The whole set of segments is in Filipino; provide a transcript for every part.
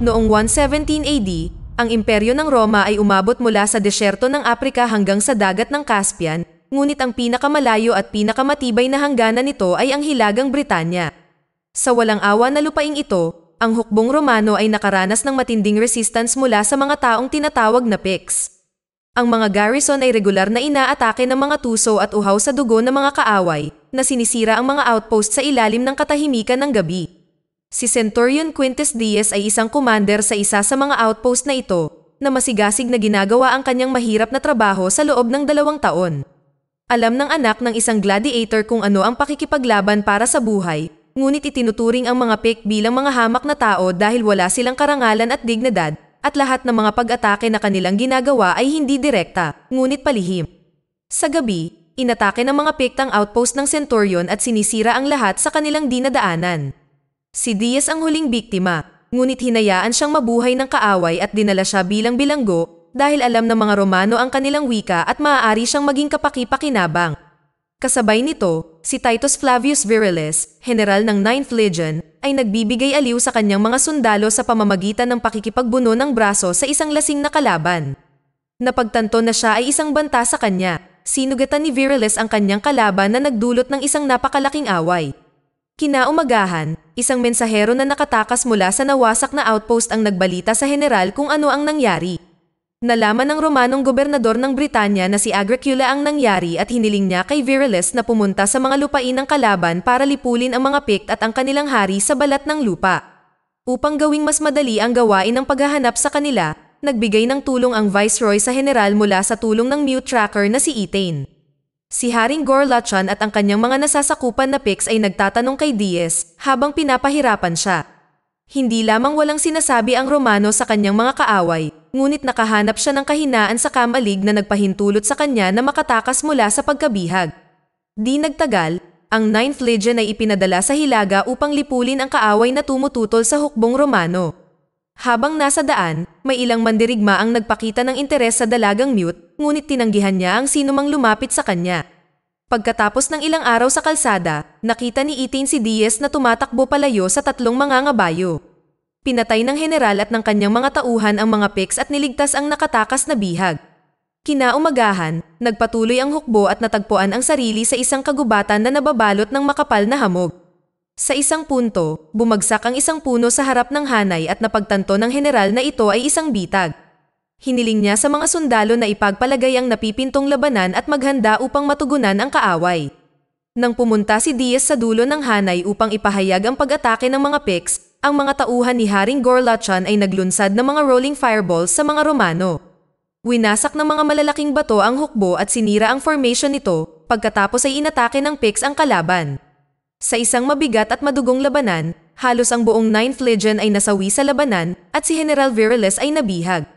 Noong 117 AD, ang imperyo ng Roma ay umabot mula sa desyerto ng Aprika hanggang sa dagat ng Caspian, ngunit ang pinakamalayo at pinakamatibay na hangganan nito ay ang Hilagang Britanya. Sa walang awa na lupaing ito, ang hukbong Romano ay nakaranas ng matinding resistance mula sa mga taong tinatawag na Picts. Ang mga garrison ay regular na inaatake ng mga tuso at uhaw sa dugo ng mga kaaway, na sinisira ang mga outpost sa ilalim ng katahimikan ng gabi. Si Centurion Quintus Diez ay isang commander sa isa sa mga outpost na ito, na masigasig na ginagawa ang kanyang mahirap na trabaho sa loob ng 2 taon. Alam ng anak ng isang gladiator kung ano ang pakikipaglaban para sa buhay, ngunit itinuturing ang mga Pict bilang mga hamak na tao dahil wala silang karangalan at dignidad, at lahat ng mga pag-atake na kanilang ginagawa ay hindi direkta, ngunit palihim. Sa gabi, inatake ng mga Pict ang outpost ng Centurion at sinisira ang lahat sa kanilang dinadaanan. Si Diez ang huling biktima, ngunit hinayaan siyang mabuhay ng kaaway at dinala siya bilang bilanggo dahil alam ng mga Romano ang kanilang wika at maaari siyang maging kapaki-pakinabang. Kasabay nito, si Titus Flavius Virilis, general ng 9th Legion, ay nagbibigay aliw sa kanyang mga sundalo sa pamamagitan ng pakikipagbuno ng braso sa isang lasing na kalaban. Napagtanto na siya ay isang banta sa kanya, sinugatan ni Virilis ang kanyang kalaban na nagdulot ng isang napakalaking away. Kinaumagahan, isang mensahero na nakatakas mula sa nawasak na outpost ang nagbalita sa general kung ano ang nangyari. Nalaman ng Romanong gobernador ng Britanya na si Agricula ang nangyari at hiniling niya kay Virilis na pumunta sa mga lupain ng kalaban para lipulin ang mga Pict at ang kanilang hari sa balat ng lupa. Upang gawing mas madali ang gawain ng paghahanap sa kanila, nagbigay ng tulong ang viceroy sa general mula sa tulong ng mute tracker na si Etain. Si Haring Gorlachan at ang kanyang mga nasasakupan na Picts ay nagtatanong kay Diez habang pinapahirapan siya. Hindi lamang walang sinasabi ang Romano sa kanyang mga kaaway, ngunit nakahanap siya ng kahinaan sa kamalig na nagpahintulot sa kanya na makatakas mula sa pagkabihag. Di nagtagal, ang 9th Legion ay ipinadala sa Hilaga upang lipulin ang kaaway na tumututol sa hukbong Romano. Habang nasa daan, may ilang mandirigma ang nagpakita ng interes sa dalagang mute, ngunit tinanggihan niya ang sinumang lumapit sa kanya. Pagkatapos ng ilang araw sa kalsada, nakita ni Etain si Diez na tumatakbo palayo sa 3 mangangabayo. Pinatay ng general at ng kanyang mga tauhan ang mga Picts at niligtas ang nakatakas na bihag. Kinaumagahan, nagpatuloy ang hukbo at natagpuan ang sarili sa isang kagubatan na nababalot ng makapal na hamog. Sa isang punto, bumagsak ang isang puno sa harap ng hanay at napagtanto ng general na ito ay isang bitag. Hiniling niya sa mga sundalo na ipagpalagay ang napipintong labanan at maghanda upang matugunan ang kaaway. Nang pumunta si Diez sa dulo ng hanay upang ipahayag ang pag-atake ng mga Picts, ang mga tauhan ni Haring Gorlachan ay naglunsad ng mga rolling fireballs sa mga Romano. Winasak ng mga malalaking bato ang hukbo at sinira ang formation nito, pagkatapos ay inatake ng Picts ang kalaban. Sa isang mabigat at madugong labanan, halos ang buong 9th Legion ay nasawi sa labanan at si General Virilis ay nabihag.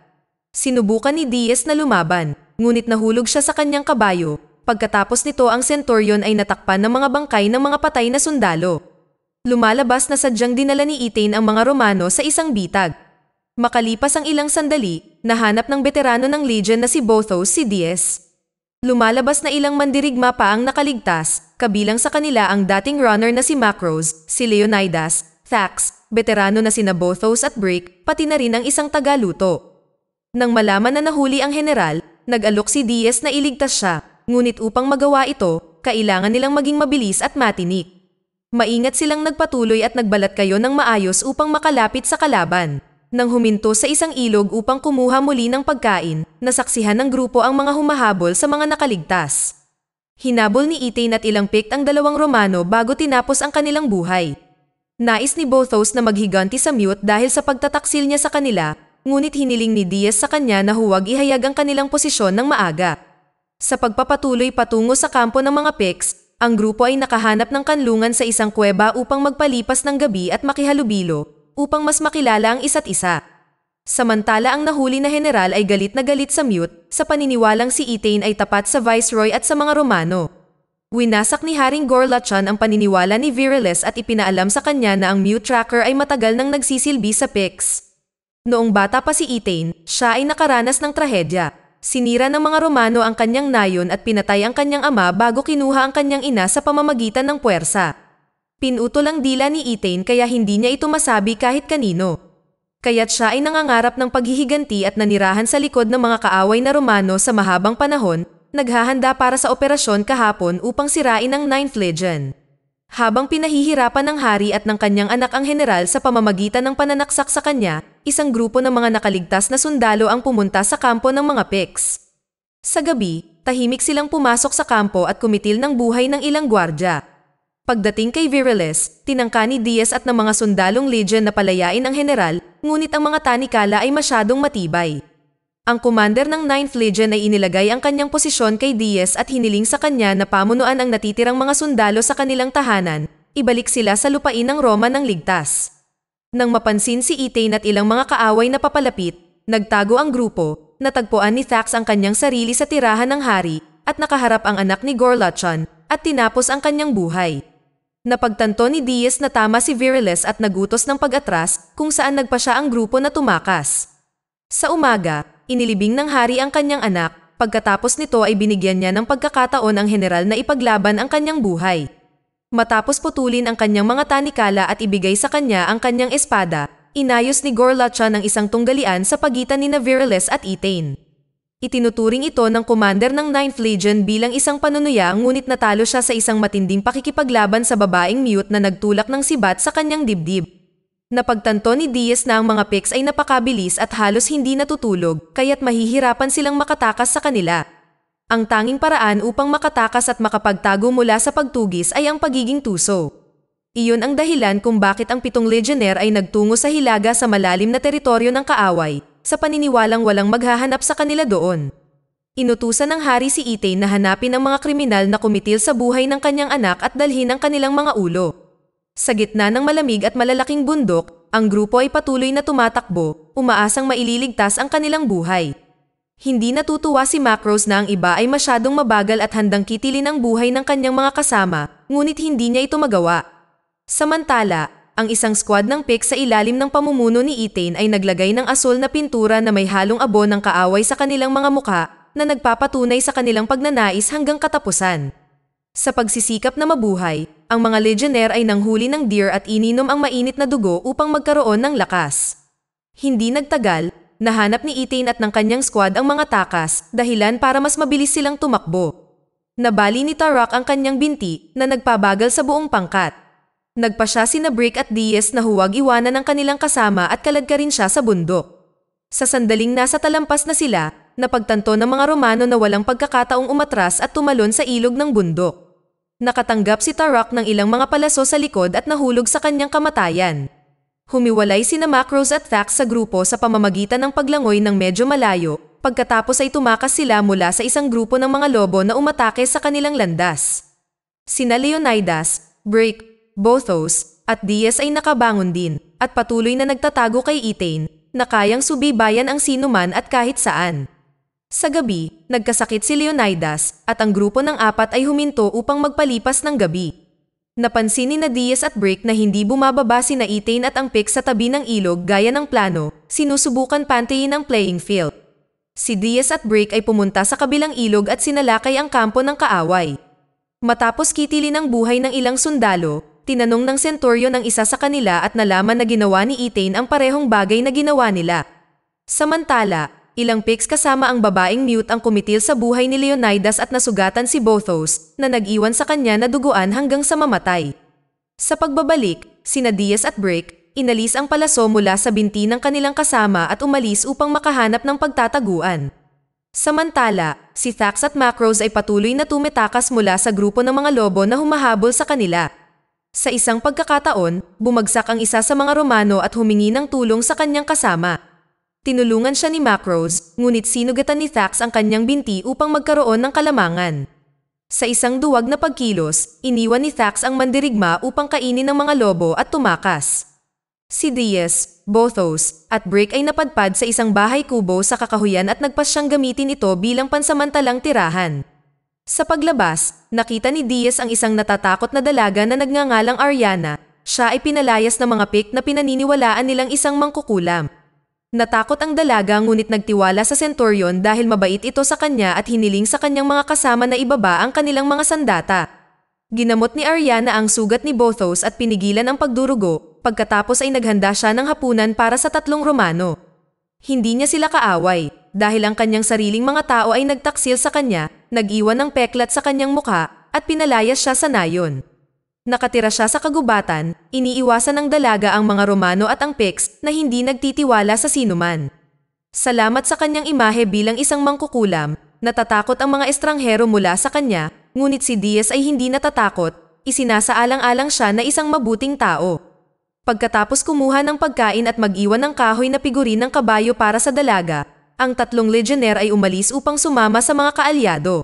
Sinubukan ni Diez na lumaban, ngunit nahulog siya sa kanyang kabayo. Pagkatapos nito ang Centurion ay natakpan ng mga bangkay ng mga patay na sundalo. Lumalabas na sadyang dinala ni Etain ang mga Romano sa isang bitag. Makalipas ang ilang sandali, nahanap ng veterano ng Legion na si Bothos si Diez. Lumalabas na ilang mandirigma pa ang nakaligtas, kabilang sa kanila ang dating runner na si Macros, si Leonidas, Thax, veterano na sina Bothos at Brick, pati na rin ang isang tagaluto. Nang malaman na nahuli ang general, nag-alok si Diez na iligtas siya, ngunit upang magawa ito, kailangan nilang maging mabilis at matinik. Maingat silang nagpatuloy at nagbalat kayo ng maayos upang makalapit sa kalaban. Nang huminto sa isang ilog upang kumuha muli ng pagkain, nasaksihan ng grupo ang mga humahabol sa mga nakaligtas. Hinabol ni Etain at ilang Pict ang 2 Romano bago tinapos ang kanilang buhay. Nais ni Bothos na maghiganti sa mute dahil sa pagtataksil niya sa kanila, ngunit hiniling ni Diez sa kanya na huwag ihayag ang kanilang posisyon ng maaga. Sa pagpapatuloy patungo sa kampo ng mga Picts, ang grupo ay nakahanap ng kanlungan sa isang kuweba upang magpalipas ng gabi at makihalubilo, upang mas makilala ang isa't isa. Samantala ang nahuli na general ay galit na galit sa mute, sa paniniwalang si Etain ay tapat sa viceroy at sa mga Romano. Winasak ni Haring Gorlachan ang paniniwala ni Virilis at ipinaalam sa kanya na ang mute tracker ay matagal nang nagsisilbi sa Picts. Noong bata pa si Etain, siya ay nakaranas ng trahedya. Sinira ng mga Romano ang kanyang nayon at pinatay ang kanyang ama bago kinuha ang kanyang ina sa pamamagitan ng puwersa. Pinutol ang dila ni Etain kaya hindi niya ito masabi kahit kanino. Kaya't siya ay nangangarap ng paghihiganti at nanirahan sa likod ng mga kaaway na Romano sa mahabang panahon, naghahanda para sa operasyon kahapon upang sirain ang Ninth Legion. Habang pinahihirapan ng hari at ng kanyang anak ang general sa pamamagitan ng pananaksak sa kanya, isang grupo ng mga nakaligtas na sundalo ang pumunta sa kampo ng mga Picts. Sa gabi, tahimik silang pumasok sa kampo at kumitil ng buhay ng ilang gwardya. Pagdating kay Viriles, tinangka ni Diaz at ng mga sundalong legion na palayain ang general, ngunit ang mga tanikala ay masyadong matibay. Ang commander ng 9th Legion ay inilagay ang kanyang posisyon kay Diaz at hiniling sa kanya na pamunuan ang natitirang mga sundalo sa kanilang tahanan, ibalik sila sa lupain ng Roma ng ligtas. Nang mapansin si Etain at ilang mga kaaway na papalapit, nagtago ang grupo, natagpuan ni Thax ang kanyang sarili sa tirahan ng hari, at nakaharap ang anak ni Gorlachon, at tinapos ang kanyang buhay. Napagtanto ni Diaz na tama si Viriles at nagutos ng pag-atras kung saan nagpa siya ang grupo na tumakas. Sa umaga, inilibing ng hari ang kanyang anak, pagkatapos nito ay binigyan niya ng pagkakataon ang general na ipaglaban ang kanyang buhay. Matapos putulin ang kanyang mga tanikala at ibigay sa kanya ang kanyang espada, inayos ni Gorlachon ang isang tunggalian sa pagitan ni Viriles at Etain. Itinuturing ito ng commander ng 9th Legion bilang isang panunuya ngunit natalo siya sa isang matinding pakikipaglaban sa babaeng mute na nagtulak ng sibat sa kanyang dibdib. Napagtanto ni Diaz na ang mga Picts ay napakabilis at halos hindi natutulog, kaya't mahihirapan silang makatakas sa kanila. Ang tanging paraan upang makatakas at makapagtago mula sa pagtugis ay ang pagiging tuso. Iyon ang dahilan kung bakit ang 7 legionnaire ay nagtungo sa hilaga sa malalim na teritoryo ng kaaway, sa paniniwalang walang maghahanap sa kanila doon. Inutusan ng hari si Etain na hanapin ang mga kriminal na kumitil sa buhay ng kanyang anak at dalhin ang kanilang mga ulo. Sa gitna ng malamig at malalaking bundok, ang grupo ay patuloy na tumatakbo, umaasang maililigtas ang kanilang buhay. Hindi natutuwa si Macros na ang iba ay masyadong mabagal at handang kitilin ang buhay ng kanyang mga kasama, ngunit hindi niya ito magawa. Samantala, ang isang squad ng Picts sa ilalim ng pamumuno ni Etain ay naglagay ng asul na pintura na may halong abo ng kaaway sa kanilang mga mukha na nagpapatunay sa kanilang pagnanais hanggang katapusan. Sa pagsisikap na mabuhay, ang mga legionnaire ay nanghuli ng deer at ininom ang mainit na dugo upang magkaroon ng lakas. Hindi nagtagal, nahanap ni Etain at ng kanyang squad ang mga takas, dahilan para mas mabilis silang tumakbo. Nabali ni Tarak ang kanyang binti na nagpabagal sa buong pangkat. Nagpa siya sina Brick at Diaz na huwag iwanan ang kanilang kasama at kaladka rin siya sa bundok. Sa sandaling nasa talampas na sila, napagtanto ng mga Romano na walang pagkakataong umatras at tumalon sa ilog ng bundok. Nakatanggap si Tarak ng ilang mga palaso sa likod at nahulog sa kanyang kamatayan. Humiwalay sina Macros at Thax sa grupo sa pamamagitan ng paglangoy ng medyo malayo, pagkatapos ay tumakas sila mula sa isang grupo ng mga lobo na umatake sa kanilang landas. Sina Leonidas, Brick, Bothos, at Diaz ay nakabangon din, at patuloy na nagtatago kay Etain, na kayang subibayan ang sinuman at kahit saan. Sa gabi, nagkasakit si Leonidas, at ang grupo ng 4 ay huminto upang magpalipas ng gabi. Napansin ni Diaz at Brick na hindi bumababa sina Etain at ang Picts sa tabi ng ilog gaya ng plano, sinusubukan pantayin ang playing field. Si Diaz at Brick ay pumunta sa kabilang ilog at sinalakay ang kampo ng kaaway. Matapos kitilin ang buhay ng ilang sundalo, tinanong ng centurion ang isa sa kanila at nalaman na ginawa ni Etain ang parehong bagay na ginawa nila. Samantala, ilang Picts kasama ang babaeng mute ang kumitil sa buhay ni Leonidas at nasugatan si Bothos na nag-iwan sa kanya na duguan hanggang sa mamatay. Sa pagbabalik, sina Diaz at Brick, inalis ang palaso mula sa binti ng kanilang kasama at umalis upang makahanap ng pagtataguan. Samantala, si Thax at Macros ay patuloy na tumetakas mula sa grupo ng mga lobo na humahabol sa kanila. Sa isang pagkakataon, bumagsak ang isa sa mga Romano at humingi ng tulong sa kanyang kasama. Tinulungan siya ni Macros, ngunit sinugatan ni Thax ang kanyang binti upang magkaroon ng kalamangan. Sa isang duwag na pagkilos, iniwan ni Thax ang mandirigma upang kainin ng mga lobo at tumakas. Si Diaz, Bothos, at Brick ay napadpad sa isang bahay kubo sa kakahuyan at nagpasyang gamitin ito bilang pansamantalang tirahan. Sa paglabas, nakita ni Diaz ang isang natatakot na dalaga na nagngangalang Ariana. Siya ay pinalayas ng mga Pict na pinaniniwalaan nilang isang mangkukulam. Natakot ang dalaga ngunit nagtiwala sa centurion dahil mabait ito sa kanya at hiniling sa kanyang mga kasama na ibaba ang kanilang mga sandata. Ginamot ni Ariana ang sugat ni Bothos at pinigilan ang pagdurugo, Pagkatapos ay naghanda siya ng hapunan para sa tatlong Romano. Hindi niya sila kaaway, dahil ang kanyang sariling mga tao ay nagtaksil sa kanya, nag-iwan ng peklat sa kanyang mukha, at pinalayas siya sa nayon. Nakatira siya sa kagubatan, iniiwasan ng dalaga ang mga Romano at ang Picts na hindi nagtitiwala sa sinuman. Salamat sa kanyang imahe bilang isang mangkukulam, natatakot ang mga estranghero mula sa kanya, ngunit si Diaz ay hindi natatakot, isinasaalang-alang siya na isang mabuting tao. Pagkatapos kumuha ng pagkain at mag-iwan ng kahoy na figurin ng kabayo para sa dalaga, ang tatlong legionnaire ay umalis upang sumama sa mga kaalyado.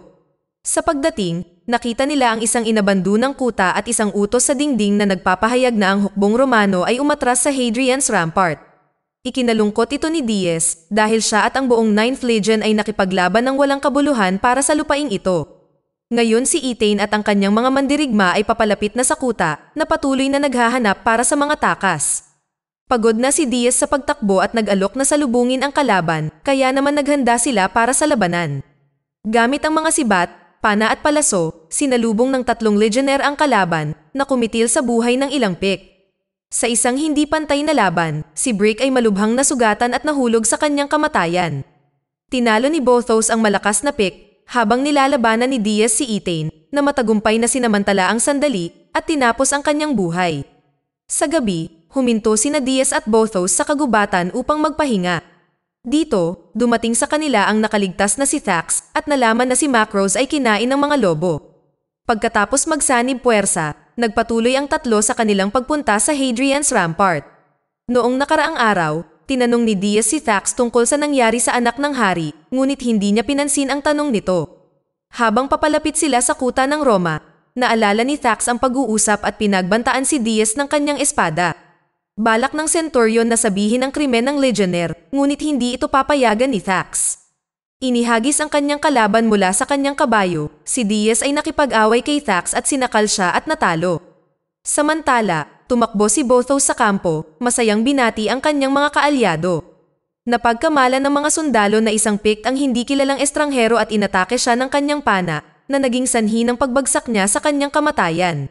Sa pagdating, nakita nila ang isang inabandunang kuta at isang utos sa dingding na nagpapahayag na ang hukbong Romano ay umatras sa Hadrian's Rampart. Ikinalungkot ito ni Diaz dahil siya at ang buong 9th Legion ay nakipaglaban ng walang kabuluhan para sa lupaing ito. Ngayon si Etain at ang kanyang mga mandirigma ay papalapit na sa kuta na patuloy na naghahanap para sa mga takas. Pagod na si Diaz sa pagtakbo at nag-alok na salubungin ang kalaban, kaya naman naghanda sila para sa labanan. Gamit ang mga sibat, pana at palaso, sinalubong ng tatlong legionnaire ang kalaban na kumitil sa buhay ng ilang Pict. Sa isang hindi pantay na laban, si Brick ay malubhang nasugatan at nahulog sa kanyang kamatayan. Tinalo ni Bothos ang malakas na Pict habang nilalabanan ni Diaz si Etain na matagumpay na sinamantala ang sandali at tinapos ang kanyang buhay. Sa gabi, huminto sina Diaz at Bothos sa kagubatan upang magpahinga. Dito, dumating sa kanila ang nakaligtas na si Thax at nalaman na si Macros ay kinain ng mga lobo. Pagkatapos magsanib puwersa, nagpatuloy ang tatlo sa kanilang pagpunta sa Hadrian's Rampart. Noong nakaraang araw, tinanong ni Diaz si Thax tungkol sa nangyari sa anak ng hari, ngunit hindi niya pinansin ang tanong nito. Habang papalapit sila sa kuta ng Roma, naalala ni Thax ang pag-uusap at pinagbantaan si Diaz ng kanyang espada. Balak ng centurion na sabihin ang krimen ng legionnaire, ngunit hindi ito papayagan ni Thax. Inihagis ang kanyang kalaban mula sa kanyang kabayo, si Diaz ay nakipag-away kay Thax at sinakal siya at natalo. Samantala, tumakbo si Bothos sa kampo, masayang binati ang kanyang mga kaalyado. Napagkamalan ng mga sundalo na isang Pict ang hindi kilalang estranghero at inatake siya ng kanyang pana, na naging sanhi ng pagbagsak niya sa kanyang kamatayan.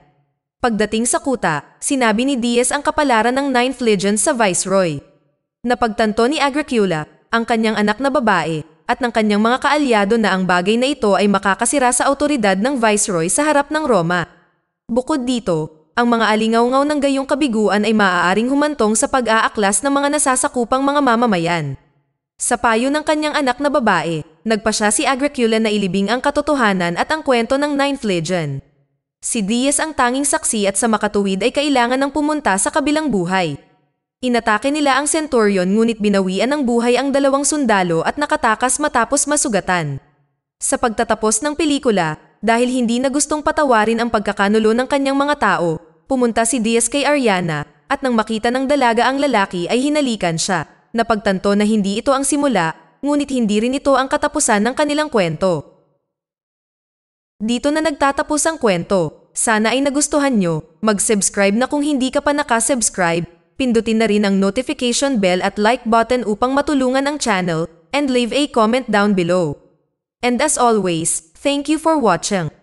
Pagdating sa kuta, sinabi ni Diaz ang kapalaran ng 9th Legion sa Viceroy. Napagtanto ni Agricola, ang kanyang anak na babae, at ng kanyang mga kaalyado na ang bagay na ito ay makakasira sa autoridad ng Viceroy sa harap ng Roma. Bukod dito, ang mga alingaw-ngaw ng gayong kabiguan ay maaaring humantong sa pag-aaklas ng mga nasasakupang mga mamamayan. Sa payo ng kanyang anak na babae, nagpasya si Agricola na ilibing ang katotohanan at ang kwento ng 9th Legion. Si Diaz ang tanging saksi at sa makatuwid ay kailangan ng pumunta sa kabilang buhay. Inatake nila ang centurion ngunit binawian ng buhay ang dalawang sundalo at nakatakas matapos masugatan. Sa pagtatapos ng pelikula, dahil hindi na gustong patawarin ang pagkakanulo ng kanyang mga tao, pumunta si Diaz kay Ariana at nang makita ng dalaga ang lalaki ay hinalikan siya. Napagtanto na hindi ito ang simula, ngunit hindi rin ito ang katapusan ng kanilang kwento. Dito na nagtatapos ang kwento. Sana ay nagustuhan nyo. Mag-subscribe na kung hindi ka pa nakasubscribe. Pindutin na rin ang notification bell at like button upang matulungan ang channel, and leave a comment down below. And as always, thank you for watching.